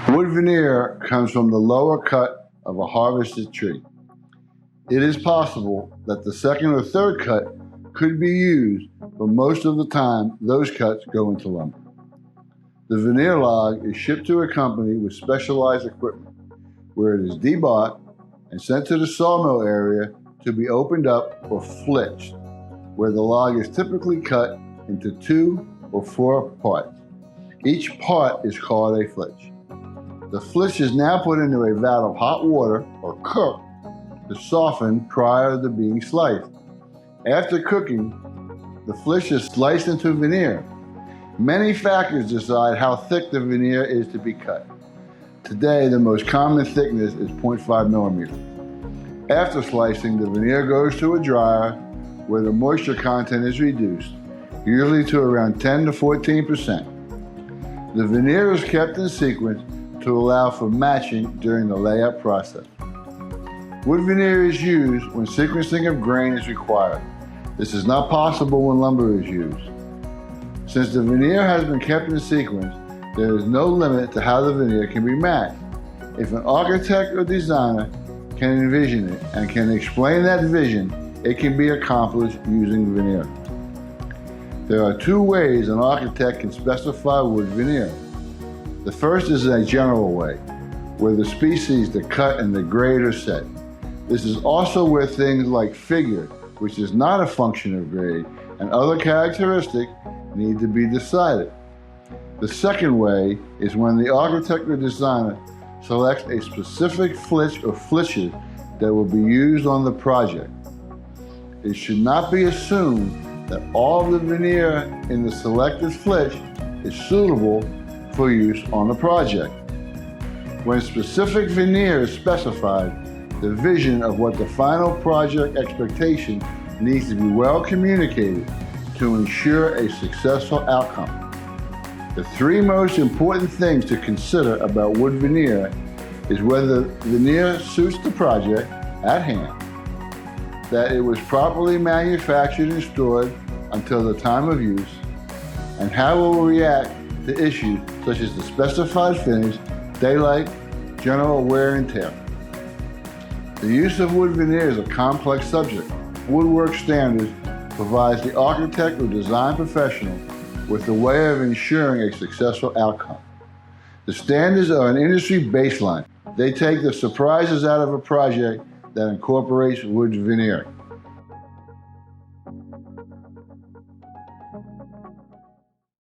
Wood veneer comes from the lower cut of a harvested tree. It is possible that the second or third cut could be used, but most of the time those cuts go into lumber. The veneer log is shipped to a company with specialized equipment, where it is debarked and sent to the sawmill area to be opened up or flitched, where the log is typically cut into 2 or 4 parts. Each part is called a flitch. The flitch is now put into a vat of hot water or cooked to soften prior to being sliced. After cooking, the flitch is sliced into veneer. Many factors decide how thick the veneer is to be cut. Today, the most common thickness is 0.5 millimeters. After slicing, the veneer goes to a dryer where the moisture content is reduced, usually to around 10 to 14%. The veneer is kept in sequence to allow for matching during the layout process. Wood veneer is used when sequencing of grain is required. This is not possible when lumber is used. Since the veneer has been kept in sequence, there is no limit to how the veneer can be matched. If an architect or designer can envision it and can explain that vision, it can be accomplished using veneer. There are 2 ways an architect can specify wood veneer. The first is a general way, where the species, the cut, and the grade are set. This is also where things like figure, which is not a function of grade, and other characteristics need to be decided. The second way is when the architect or designer selects a specific flitch or flitches that will be used on the project. It should not be assumed that all the veneer in the selected flitch is suitable for use on the project. When specific veneer is specified, the vision of what the final project expectation needs to be well communicated to ensure a successful outcome. The 3 most important things to consider about wood veneer is whether the veneer suits the project at hand, that it was properly manufactured and stored until the time of use, and how it will react to issues such as the specified finish, daylight, general wear and tear. The use of wood veneer is a complex subject. Woodwork Standards provides the architect or design professional with a way of ensuring a successful outcome. The standards are an industry baseline. They take the surprises out of a project that incorporates wood veneer.